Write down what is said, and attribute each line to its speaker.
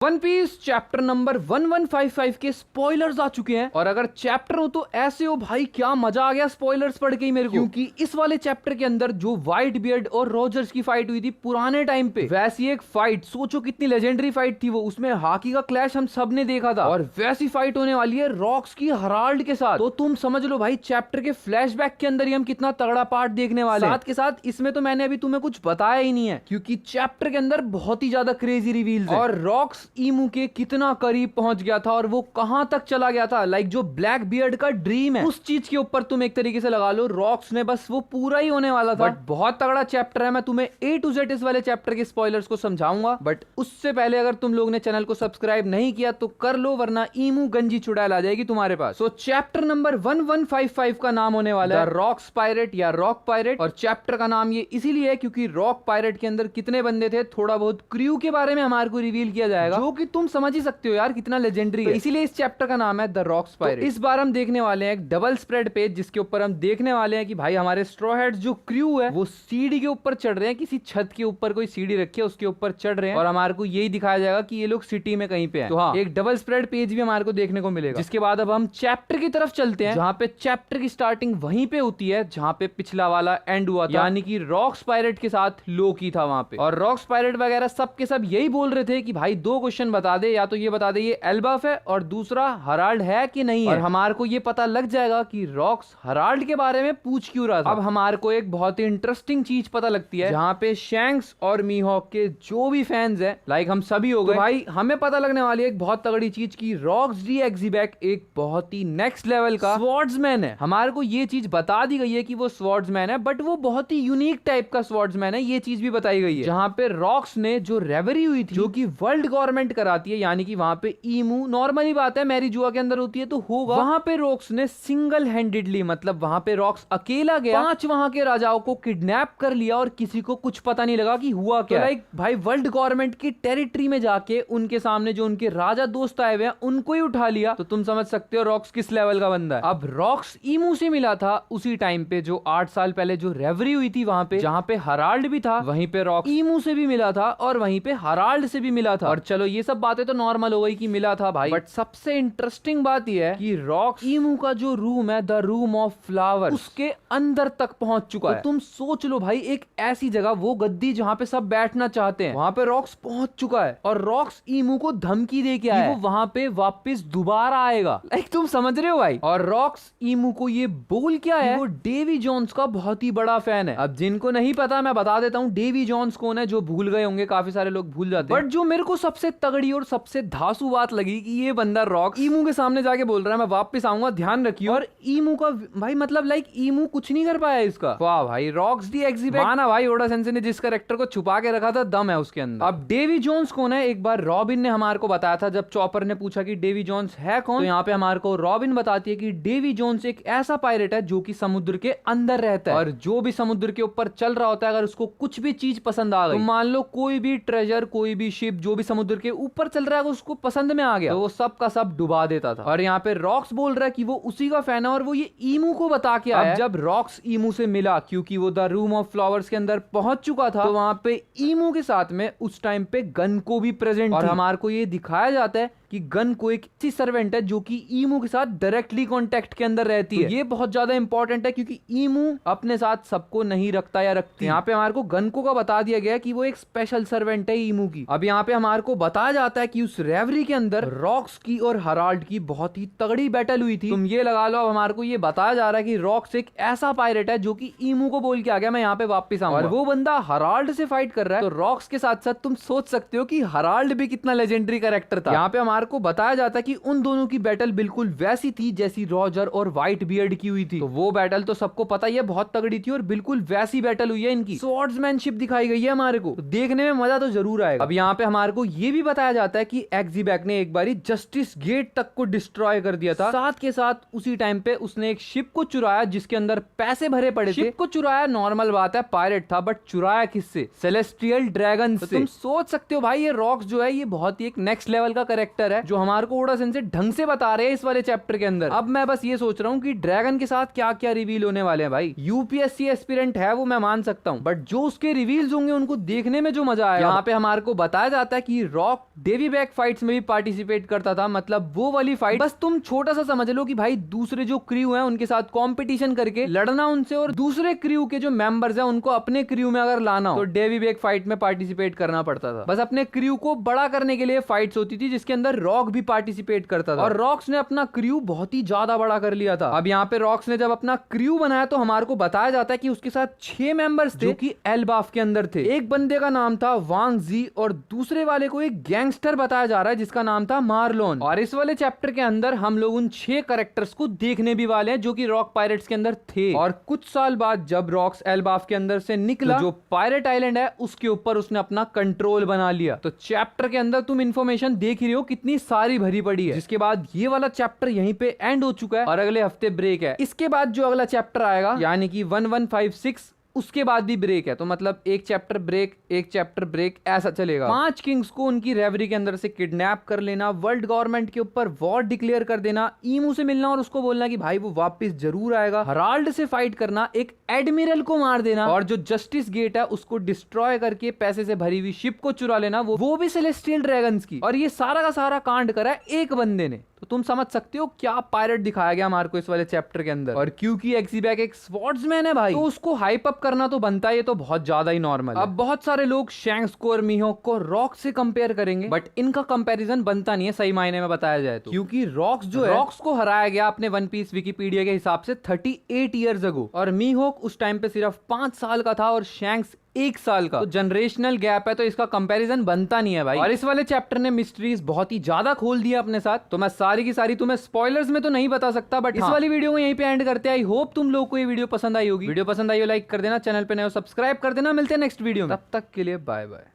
Speaker 1: One piece chapter number 1155 के spoilers आ चुके हैं। और अगर चैप्टर हो तो ऐसे हो भाई, क्या मजा आ गया स्पॉयलर्स पढ़ के ही मेरे को, क्योंकि इस वाले चैप्टर के अंदर जो व्हाइट बियर्ड और रोजर्स की फाइट हुई थी पुराने टाइम पे, वैसी एक फाइट सोचो कितनी लेजेंडरी फाइट थी वो। उसमें हाकी का क्लैश हम सब ने देखा था, और वैसी फाइट होने वाली है रॉक्स की हराल्ड के साथ। तो तुम समझ लो भाई, चैप्टर के फ्लैशबैक के अंदर ही हम कितना तगड़ा पार्ट देखने वाले हैं। साथ के साथ इसमें तो मैंने अभी तुम्हें कुछ बताया ही नहीं है, क्योंकि चैप्टर के अंदर बहुत ही ज्यादा क्रेजी रिवील्स हैं। और रॉक्स ईमू के कितना करीब पहुंच गया था और वो कहां तक चला गया था, लाइक जो ब्लैक बियर्ड का ड्रीम है उस चीज के ऊपर तुम एक तरीके से लगा लो रॉक्स ने बस वो पूरा ही होने वाला था। बट बहुत तगड़ा चैप्टर है, मैं तुम्हें A to Z इस वाले चैप्टर के स्पॉयलर्स को समझाऊंगा। बट उससे पहले अगर तुम लोग ने चैनल को सब्सक्राइब नहीं किया तो कर लो, वरना ईमू गंजी चुड़ैल आ जाएगी तुम्हारे पास। सो चैप्टर नंबर 1155 का नाम होने वाला है रॉक्स पायरेट या रॉक पायरेट। और चैप्टर का नाम ये इसीलिए है क्योंकि रॉक पायरेट के अंदर कितने बंदे थे, थोड़ा बहुत क्रू के बारे में हमारे को रिवील किया जाएगा, जो कि तुम समझ ही सकते हो यार कितना लेजेंडरी है। इसीलिए इस चैप्टर का नाम है द रॉक्स पायरेट। इस बार हम देखने वाले हैं एक डबल स्प्रेड पेज, जिसके ऊपर हम देखने वाले हैं कि भाई हमारे स्ट्रॉ हेड्स जो क्रू है वो सीढ़ी के ऊपर चढ़ रहे हैं, किसी छत के ऊपर कोई सीढ़ी रखी है उसके ऊपर चढ़ रहे हैं, और हमारे को यही दिखाया जाएगा कि ये लोग सिटी में कहीं पे हैं। तो हाँ, एक डबल स्प्रेड पेज भी हमारे को देखने को मिलेगा। जिसके बाद अब हम चैप्टर की तरफ चलते हैं, जहाँ पे चैप्टर की स्टार्टिंग वहीं पे होती है जहाँ पे पिछला वाला एंड हुआ था, यानी कि रॉक्स पायरेट के साथ लोकी था वहां पे। और रॉक्स पायरेट वगैरह सब के सब यही बोल रहे थे कि भाई दो क्वेश्चन बता दे, या तो ये बता दे ये एल्बाफ है और दूसरा हराल्ड है कि नहीं है। और हमारे को ये पता लग जाएगा कि रॉक्स हराल्ड के बारे में पूछ क्यों रहा था। अब हमारे को एक बहुत ही इंटरेस्टिंग चीज पता लगती है, जहाँ पे शैंक्स और मीहॉक के जो भी फैंस हैं, लाइक हम सभी हो गए, तो भाई हमें पता लगने वाली है एक बहुत तगड़ी चीज की रॉक्स डी एक्जीबैक एक बहुत ही नेक्स्ट लेवल का स्वॉर्ड्समैन है। हमारे को ये चीज बता दी गई है कि वो स्वॉर्ड्समैन है, बट वो बहुत ही यूनिक टाइप का स्वॉर्ड्समैन है, ये चीज भी बताई गई है। जहाँ पे रॉक्स ने जो रेवरी हुई थी, जो कि वर्ल्ड गवर्नमेंट कराती है, यानी कि वहां पे ईमू नॉर्मली बात है मैरी जुआ के अंदर होती है तो होगा, वहां पे रॉक्स ने सिंगल हैंडेडली, मतलब वहां पे रॉक्स अकेला गया, 5 वहां के राजाओं को किडनैप कर लिया और किसी को कुछ पता नहीं लगा कि हुआ क्या। लाइक भाई वर्ल्ड गवर्नमेंट की टेरिटरी में जाके उनके सामने जो उनके राजा दोस्त आए हुए हैं उनको ही उठा लिया। तो तुम समझ सकते हो रॉक्स किस लेवल का बंदा है। अब रॉक्स ईमू से मिला था उसी टाइम पे जो 8 साल पहले जो रेवरी हुई थी वहां पे, जहां पे हराल्ड भी था, वहीं पे रॉक्स ईमू से भी मिला था और वहीं पे हराल्ड से भी मिला था। और चलो ये सब बातें तो नॉर्मल हो गई कि मिला था भाई, बट सबसे इंटरेस्टिंग बात यह है कि रॉक्स ईमू का जो रूम है द रूम ऑफ फ्लावर, उसके अंदर तक पहुंच चुका है। तो तुम सोच लो भाई, एक ऐसी जगह, वो गद्दी जहां पे सब बैठना चाहते हैं, वहां पे रॉक्स पहुंच चुका है और रॉक्स ईमू को धमकी दे के आया, वो वहां पे वापस दोबारा आएगा। लाइक तुम समझ रहे हो भाई। और रॉक्स ईमू को ये बोल क्या है, वो डेवी जोन्स का बहुत ही बड़ा फैन है। अब जिनको नहीं पता मैं बता देता हूँ डेवी जोन्स कौन है, जो भूल गए होंगे, काफी सारे लोग भूल जाते हैं। बट जो मेरे को सबसे तगड़ी और सबसे धांसू बात लगी कि ये बंदा रॉक्स ईमू के सामने जाके बोल रहा है मैं वापस आऊंगा, ध्यान रखियो। और ईमू का भाई मतलब लाइक ईमू कुछ नहीं कर पाया इसका। वाह भाई, रॉक्स दी एक्जीबैक माना भाई, ओडा सेंसे ने जिस कैरेक्टर को छुपा के रखा था दम है उसके अंदर। अब डेवी जोन्स कौन है, एक बार रॉबिन ने हमारे को बताया था, जब चॉपर ने पूछा कि डेवी जोन्स है कौन, तो यहाँ पे हमारे को रॉबिन बताती है कि डेवी जोन्स एक ऐसा पायरेट है जो कि समुद्र के अंदर रहता है, और जो भी समुद्र के ऊपर चल रहा होता है, अगर उसको कुछ भी चीज पसंद आ गई, तो मान लो कोई भी ट्रेजर, कोई भी शिप जो भी समुद्र के ऊपर चल रहा है उसको पसंद में आ गया, तो वो सब का सब डुबा देता था। और यहाँ पे रॉक्स बोल रहा है कि वो उसी का फैन है और वो ये ईमू को बता के आया। जब रॉक्स ईमू से मिला, क्योंकि वो द रूम ऑफ फ्लावर्स के अंदर पहुंच चुका था, तो वहां पे ईमू के साथ में उस टाइम पे गन को भी प्रेजेंट, और हमारे को ये दिखाया जाता है कि गन को एक ऐसी सर्वेंट है जो कि ईमू के साथ डायरेक्टली कांटेक्ट के अंदर रहती है। ये बहुत ज्यादा इंपॉर्टेंट है क्योंकि ईमू अपने साथ सबको नहीं रखता या रखती। यहाँ पे हमारे को गन को का बता दिया गया कि वो एक स्पेशल सर्वेंट है ईमू की। अब यहाँ पे हमारे को बताया जाता है कि उस रेवरी के अंदर रॉक्स की और हराल्ड की बहुत ही तगड़ी बैटल हुई थी। तुम ये लगा लो, अब हमारे को ये बताया जा रहा है कि रॉक्स एक ऐसा पायरेट है जो कि ईमू को बोल के आ गया मैं यहाँ पे वापस आऊंगा, और वो बंदा हराल्ड से फाइट कर रहा है। तो रॉक्स के साथ साथ तुम सोच सकते हो कि हराल्ड भी कितना लेजेंडरी कैरेक्टर था। यहाँ पे हमारे को बताया जाता है कि उन दोनों की बैटल बिल्कुल वैसी थी जैसी रॉजर और व्हाइट बियर्ड की हुई थी। तो वो बैटल तो सबको पता ही है, बहुत तगड़ी थी, और बिल्कुल वैसी बैटल हुई है इनकी। स्वॉर्ड्समैनशिप दिखाई गई है हमारे को, तो देखने में मजा तो जरूर आएगा। अब यहाँ पे हमारे को ये भी बताया जाता है कि एक्जीबैक ने एक बारी जस्टिस गेट तक को डिस्ट्रॉय कर दिया था। साथ के साथ उसी टाइम पे उसने एक शिप को चुराया जिसके अंदर पैसे भरे पड़े थे। शिप को चुराया नॉर्मल बात है, पायरेट था, बट चुराया किससे? सेलेस्टियल ड्रैगन से। तुम सोच सकते हो भाई ये रॉक्स जो है ये बहुत ही एक नेक्स्ट लेवल का कैरेक्टर चैप्टर है जो हमारे को ओडा सेंसे ढंग से बता रहे हैं इस वाले चैप्टर के अंदर। अब मैं बस ये सोच रहा हूँ कि ड्रैगन के साथ क्या क्या रिवील होने वाले हैं। भाई यूपीएससी एस्पिरेंट है वो मैं मान सकता हूँ, बट जो उसके रिवील्स होंगे उनको देखने में जो मजा आया। यहाँ पे हमारे को बताया जाता है कि रॉक डेवी बैक फाइट्स में भी पार्टिसिपेट करता था, मतलब वो वाली फाइट। बस तुम छोटा सा समझ लो कि भाई दूसरे जो क्रू हैं उनके साथ कंपटीशन करके लड़ना उनसे, और दूसरे क्रू के जो मेंबर्स हैं उनको अपने क्रू में अगर लाना हो तो डेवी बैक फाइट में पार्टिसिपेट करना पड़ता था। बस अपने क्रू को बड़ा करने के लिए फाइट्स होती थी जिसके अंदर रॉक भी पार्टिसिपेट करता था, और रॉक्स ने अपना क्रू बहुत ही ज्यादा बड़ा कर लिया था। अब यहाँ पे रॉक्स ने जब अपना क्रू बनाया तो हमारे को बताया जाता है कि उसके साथ 6 मेंबर्स थे जो कि एल्बाफ के अंदर थे। एक बंदे का नाम था वांग जी और दूसरे वाले को एक गैंगस्टर बताया जा रहा है जिसका नाम था मार्लोन। और इस वाले चैप्टर के अंदर हम लोग उन 6 कैरेक्टर्स को देखने भी वाले हैं जो कि रॉक पायरेट्स के अंदर थे। और कुछ साल बाद जब रॉक्स एल्बाफ के अंदर से निकला तो जो पायरेट आइलैंड है उसके ऊपर उसने अपना कंट्रोल बना लिया। तो चैप्टर के अंदर तुम इंफॉर्मेशन देख ही रहे हो कितनी सारी भरी पड़ी है। जिसके बाद ये वाला चैप्टर यहीं पे एंड हो चुका है और अगले हफ्ते ब्रेक है। इसके बाद जो अगला चैप्टर आएगा यानी कि 1156 उसके बाद भी ब्रेक है, तो मतलब एक चैप्टर ब्रेक ऐसा चलेगा। 5 किंग्स को उनकी रेवरी के अंदर से किडनैप कर लेना, वर्ल्ड गवर्नमेंट के ऊपर वॉर डिक्लेयर कर देना, ईमू से मिलना और उसको बोलना कि भाई वो वापस जरूर आएगा, हराल्ड से फाइट करना, एक एडमिरल को मार देना और जो जस्टिस गेट है उसको डिस्ट्रॉय करके पैसे से भरी हुई शिप को चुरा लेना, वो भी सेलेस्टियल ड्रैगन्स की। और ये सारा का सारा कांड करा है एक बंदे ने। तो तुम समझ सकते हो क्या पायरेट दिखाया गया हमारे को इस वाले चैप्टर के अंदर। और क्योंकि एक्सीबैक एक स्वॉर्ड्समैन है भाई तो उसको हाइप अप करना तो बनता है, ये तो बहुत ज्यादा ही नॉर्मल है। अब बहुत सारे लोग शैंक्स को और मीहोक को रॉक से कंपेयर करेंगे, बट इनका कंपैरिजन बनता नहीं है सही मायने में बताया जाए तो, क्योंकि रॉक्स जो है रॉक्स को हराया गया अपने वन पीस विकिपीडिया के हिसाब से 38 ईयर्स अगो, और मीहोक उस टाइम पे सिर्फ 5 साल का था और शैंक्स 1 साल का। तो जनरेशनल गैप है तो इसका कंपैरिजन बनता नहीं है भाई। और इस वाले चैप्टर ने मिस्ट्रीज बहुत ही ज्यादा खोल दिया अपने साथ, तो मैं सारी की सारी तुम्हें स्पॉयलर्स में तो नहीं बता सकता, बट इस वाली वीडियो को यहीं पे एंड करते हैं। आई होप तुम लोग को ये वीडियो पसंद आई होगी। वीडियो पसंद आई हो लाइक कर देना, चैनल पे नए हो सब्सक्राइब कर देना। मिलते हैं नेक्स्ट वीडियो में, तब तक के लिए बाय बाय।